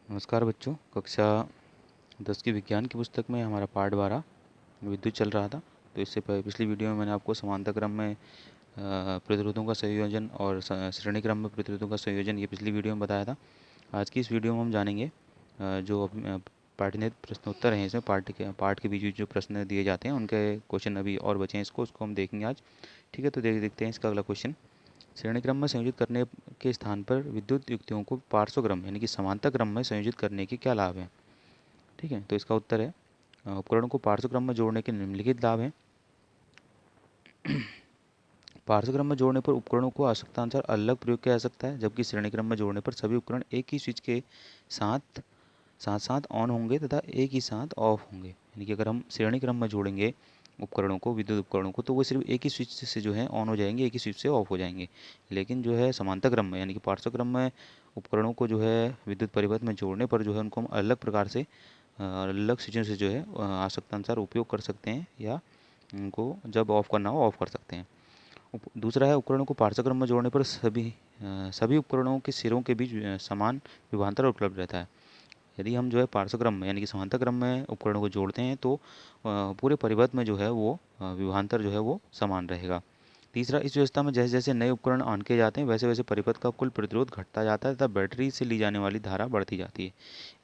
नमस्कार बच्चों। कक्षा 10 की विज्ञान की पुस्तक में हमारा पाठ 12 विद्युत चल रहा था। तो इससे पिछली वीडियो में मैंने आपको समांतर क्रम में प्रतिरोधों का संयोजन और श्रेणी क्रम में प्रतिरोधों का संयोजन ये पिछली वीडियो में बताया था। आज की इस वीडियो में हम जानेंगे जो पाठ्यनिध प्रश्नोत्तर हैं, इसमें पाठ के बीच बीच जो प्रश्न दिए जाते हैं उनके क्वेश्चन अभी और बचे हैं, उसको हम देखेंगे आज। ठीक है, तो देखते हैं इसका अगला क्वेश्चन। श्रेणी क्रम में संयोजित करने के स्थान पर विद्युत युक्तियों को पार्श्व यानी कि समांतर क्रम में संयोजित करने के क्या लाभ हैं। ठीक है, तो इसका उत्तर है उपकरणों को पार्श्व क्रम में जोड़ने के निम्नलिखित लाभ हैं। पार्श्व क्रम में जोड़ने पर उपकरणों को आवश्यकतानुसार अलग प्रयोग किया जा सकता है, जबकि श्रेणी क्रम में जोड़ने पर सभी उपकरण एक ही स्विच के साथ साथ साथ ऑन होंगे तथा एक ही साथ ऑफ होंगे। यानी कि अगर हम श्रेणी क्रम में जोड़ेंगे उपकरणों को, विद्युत उपकरणों को, तो वो सिर्फ एक ही स्विच से जो है ऑन हो जाएंगे, एक ही स्विच से ऑफ हो जाएंगे। लेकिन जो है समांतर क्रम में यानी कि पार्श्व क्रम में उपकरणों को जो है विद्युत परिपथ में जोड़ने पर जो है उनको हम अलग प्रकार से अलग स्विचों से जो है आवश्यकतानुसार उपयोग कर सकते हैं, या उनको जब ऑफ करना हो ऑफ कर सकते हैं। दूसरा है, उपकरणों को पार्श्व क्रम में जोड़ने पर सभी उपकरणों के सिरों के बीच समान विभवांतर उपलब्ध रहता है। यदि हम जो है पार्श्व क्रम में यानी कि समांतर क्रम में उपकरणों को जोड़ते हैं तो पूरे परिपथ में जो है वो विभवांतर जो है वो समान रहेगा। तीसरा, इस व्यवस्था में जैसे जैसे नए उपकरण ऑन किए जाते हैं वैसे वैसे परिपथ का कुल प्रतिरोध घटता जाता है तथा बैटरी से ली जाने वाली धारा बढ़ती जाती है।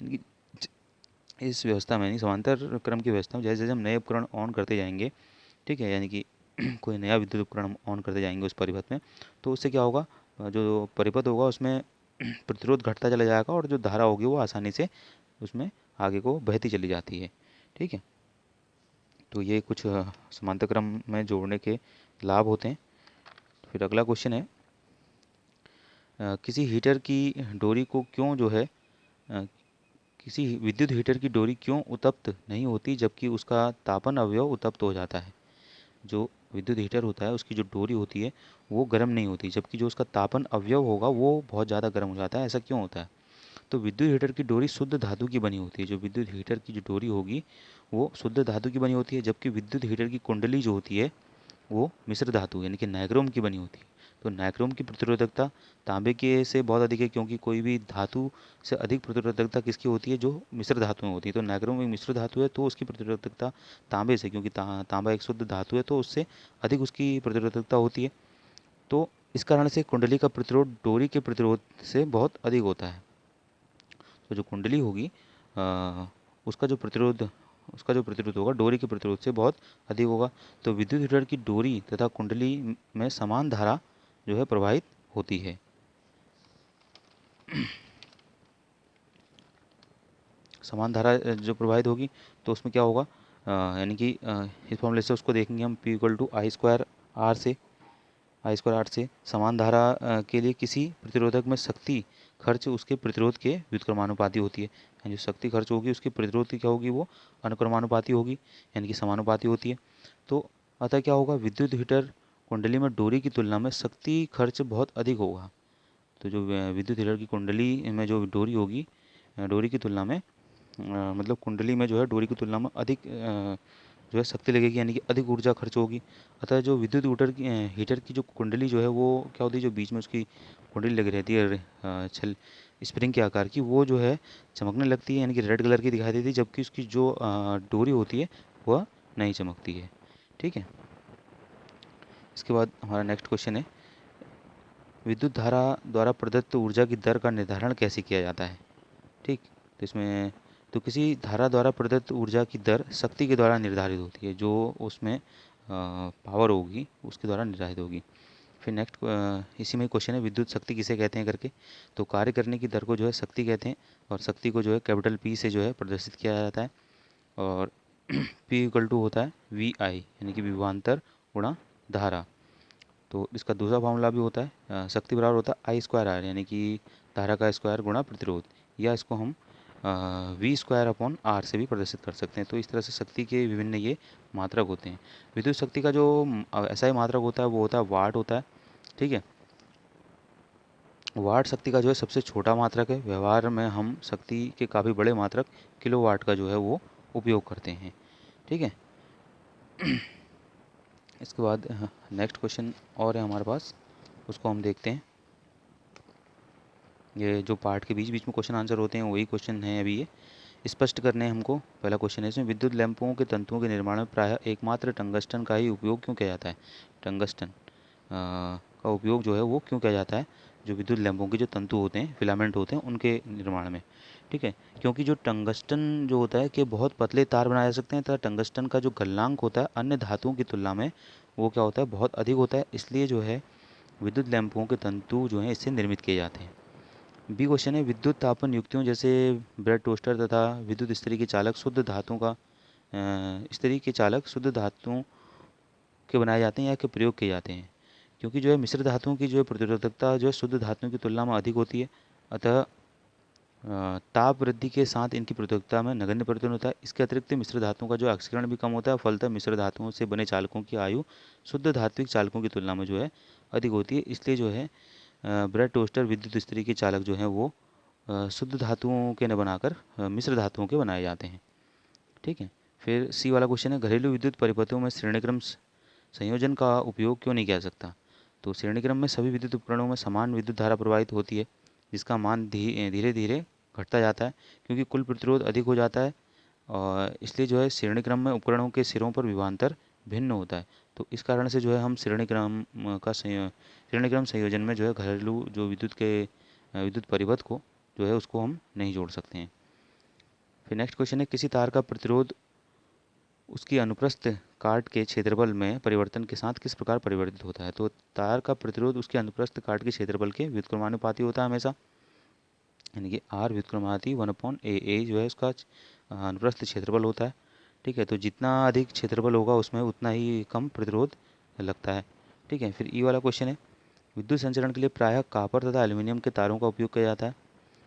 यानी कि इस व्यवस्था में यानी समांतर क्रम की व्यवस्था में जैसे जैसे हम नए उपकरण ऑन करते जाएंगे, ठीक है, यानी कि कोई नया विद्युत उपकरण हम ऑन करते जाएंगे उस परिपथ में, तो उससे क्या होगा, जो परिपथ होगा उसमें प्रतिरोध घटता चला जाएगा और जो धारा होगी वो आसानी से उसमें आगे को बहती चली जाती है। ठीक है, तो ये कुछ समांतर क्रम में जोड़ने के लाभ होते हैं। फिर अगला क्वेश्चन है, किसी हीटर की डोरी को क्यों जो है अ, किसी विद्युत हीटर की डोरी क्यों उत्तप्त नहीं होती जबकि उसका तापन अवयव उत्तप्त हो जाता है। जो विद्युत हीटर होता है उसकी जो डोरी होती है वो गर्म नहीं होती, जबकि जो उसका तापन अवयव होगा वो बहुत ज़्यादा गर्म हो जाता है। ऐसा क्यों होता है? तो विद्युत हीटर की डोरी शुद्ध धातु की बनी होती है। जो विद्युत हीटर की जो डोरी होगी वो शुद्ध धातु की बनी होती है, जबकि विद्युत हीटर की कुंडली जो होती है वो मिश्र धातु यानी कि नाइक्रोम की बनी होती है। तो नाइक्रोम की प्रतिरोधकता तांबे के से बहुत अधिक है, क्योंकि कोई भी धातु से अधिक प्रतिरोधकता किसकी होती है, जो मिश्र धातु में होती है। तो नाइक्रोम एक मिश्र धातु है तो उसकी प्रतिरोधकता तांबे से, क्योंकि तांबा एक शुद्ध धातु है तो उससे अधिक उसकी प्रतिरोधकता होती है। तो इस कारण से कुंडली का प्रतिरोध डोरी के प्रतिरोध से बहुत अधिक होता है। तो जो कुंडली होगी अ, उसका जो प्रतिरोध उसका जो प्रतिरोध होगा डोरी के प्रतिरोध से बहुत अधिक होगा। तो विद्युत हीटर की डोरी तथा कुंडली में समान धारा जो है प्रवाहित होती है। समान धारा जो प्रवाहित होगी तो उसमें क्या होगा, यानी कि इस फॉर्मूले से उसको देखेंगे हम, P equal to I square R से समान धारा के लिए किसी प्रतिरोधक में शक्ति खर्च उसके प्रतिरोध के व्युत्क्रमानुपाती होती है। यानी जो शक्ति खर्च होगी उसके प्रतिरोध की क्या होगी, वो अनुक्रमानुपाती होगी, यानी कि समानुपाती होती है। तो अतः क्या होगा, विद्युत हीटर कुंडली में डोरी की तुलना में शक्ति खर्च बहुत अधिक होगा। तो जो विद्युत हीटर की कुंडली में जो डोरी होगी, डोरी की तुलना में मतलब कुंडली में जो है डोरी की तुलना में अधिक जो है शक्ति लगेगी, यानी कि अधिक ऊर्जा खर्च होगी। अतः जो विद्युत हीटर की जो कुंडली जो है वो क्या होती है, जो बीच में उसकी कुंडली लगी रहती है छल स्प्रिंग के आकार की, वो जो है चमकने लगती है, यानी कि रेड कलर की दिखाई देती है, जबकि उसकी जो डोरी होती है वह नहीं चमकती है। ठीक है, इसके बाद हमारा नेक्स्ट क्वेश्चन है, विद्युत धारा द्वारा प्रदत्त ऊर्जा की दर का निर्धारण कैसे किया जाता है। ठीक, तो इसमें तो किसी धारा द्वारा प्रदत्त ऊर्जा की दर शक्ति के द्वारा निर्धारित होती है, जो उसमें पावर होगी उसके द्वारा निर्धारित होगी। फिर नेक्स्ट इसी में क्वेश्चन है, विद्युत शक्ति किसे कहते हैं करके। तो कार्य करने की दर को जो है शक्ति कहते हैं, और शक्ति को जो है कैपिटल P से जो है प्रदर्शित किया जाता है। और P इक्वल टू होता है VI यानी कि विभवांतर गुणा धारा। तो इसका दूसरा फार्मूला भी होता है, शक्ति बराबर होता है आई स्क्वायर आर यानी कि धारा का स्क्वायर गुणा प्रतिरोध, या इसको हम वी स्क्वायर अपॉन आर से भी प्रदर्शित कर सकते हैं। तो इस तरह से शक्ति के विभिन्न ये मात्रक होते हैं। विद्युत शक्ति का जो ऐसा ही मात्रक होता है वो होता है वाट होता है। ठीक है, वाट शक्ति का जो है सबसे छोटा मात्रक है। व्यवहार में हम शक्ति के काफ़ी बड़े मात्रक किलो वाट का जो है वो उपयोग करते हैं। ठीक है, इसके बाद नेक्स्ट क्वेश्चन और है हमारे पास, उसको हम देखते हैं। ये जो पार्ट के बीच बीच में क्वेश्चन आंसर होते हैं वही क्वेश्चन हैं अभी ये स्पष्ट करने हैं हमको। पहला क्वेश्चन है इसमें, विद्युत लैंपों के तंतुओं के निर्माण में प्रायः एकमात्र टंगस्टन का ही उपयोग क्यों किया जाता है? टंगस्टन का उपयोग जो है वो क्यों किया जाता है जो विद्युत लैंपों के जो तंतु होते हैं, फिलामेंट होते हैं, उनके निर्माण में? ठीक है, क्योंकि जो टंगस्टन जो होता है कि बहुत पतले तार बनाए जा सकते हैं, तथा टंगस्टन का जो गलनांक होता है अन्य धातुओं की तुलना में वो क्या होता है, बहुत अधिक होता है, इसलिए जो है विद्युत लैंपों के तंतु जो हैं इससे निर्मित किए जाते हैं। बी क्वेश्चन है, विद्युत तापन युक्तियों जैसे ब्रेड टोस्टर तथा विद्युत इस्त्री के चालक शुद्ध धातुओं का इस्त्री के चालक शुद्ध धातुओं के बनाए जाते हैं या के प्रयोग किए जाते हैं? क्योंकि जो है मिश्र धातुओं की जो है प्रतिरोधकता जो है शुद्ध धातुओं की तुलना में अधिक होती है, अतः ताप वृद्धि के साथ इनकी प्रतिरोधकता में नगण्य परिवर्तन होता है। इसके अतिरिक्त मिश्र धातुओं का जो ऑक्सीकरण भी कम होता है, फलतः मिश्र धातुओं से बने चालकों की आयु शुद्ध धात्विक चालकों की तुलना में जो है अधिक होती है, इसलिए जो है ब्रेड टोस्टर विद्युत इस्त्री के चालक जो हैं वो शुद्ध धातुओं के न बनाकर मिश्र धातुओं के बनाए जाते हैं। ठीक है, फिर सी वाला क्वेश्चन है, घरेलू विद्युत परिपथों में श्रेणीक्रम संयोजन का उपयोग क्यों नहीं किया जा सकता? तो श्रेणीक्रम में सभी विद्युत उपकरणों में समान विद्युत धारा प्रवाहित होती है, जिसका मान धीरे धीरे घटता जाता है क्योंकि कुल प्रतिरोध अधिक हो जाता है, और इसलिए जो है श्रेणी क्रम में उपकरणों के सिरों पर विभवांतर भिन्न होता है। तो इस कारण से जो है हम श्रेणी क्रम संयोजन में जो है घरेलू जो विद्युत परिपथ को जो है उसको हम नहीं जोड़ सकते हैं। फिर नेक्स्ट क्वेश्चन है, किसी तार का प्रतिरोध उसकी अनुप्रस्थ काट के क्षेत्रफल में परिवर्तन के साथ किस प्रकार परिवर्तित होता है? तो तार का प्रतिरोध उसके अनुप्रस्थ काट के क्षेत्रफल के व्युत्क्रमानुपाती होता है हमेशा, यानी कि आर व्युत्क्रमानुपाती 1/a जो है उसका अनुप्रस्थ क्षेत्रफल होता है। ठीक है, तो जितना अधिक क्षेत्रफल होगा उसमें उतना ही कम प्रतिरोध लगता है। ठीक है, फिर ई वाला क्वेश्चन है, विद्युत संचरण के लिए प्रायः कॉपर तथा एल्यूमिनियम के तारों का उपयोग किया जाता है।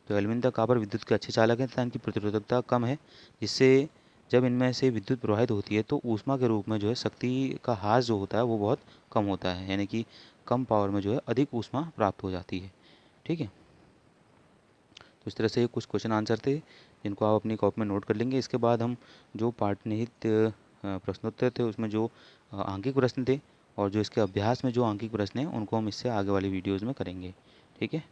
तो एल्यूमिनियम तथा कॉपर विद्युत के अच्छे चालक हैं तथा इनकी प्रतिरोधकता कम है, जिससे जब इनमें से विद्युत प्रवाहित होती है तो ऊष्मा के रूप में जो है शक्ति का ह्रास जो होता है वो बहुत कम होता है, यानी कि कम पावर में जो है अधिक ऊष्मा प्राप्त हो जाती है। ठीक है, तो इस तरह से कुछ क्वेश्चन आंसर थे जिनको आप अपनी कॉपी में नोट कर लेंगे। इसके बाद हम जो पाठ निहित प्रश्नोत्तर थे उसमें जो आंकिक प्रश्न थे और जो इसके अभ्यास में जो आंकिक प्रश्न हैं उनको हम इससे आगे वाली वीडियोज़ में करेंगे। ठीक है।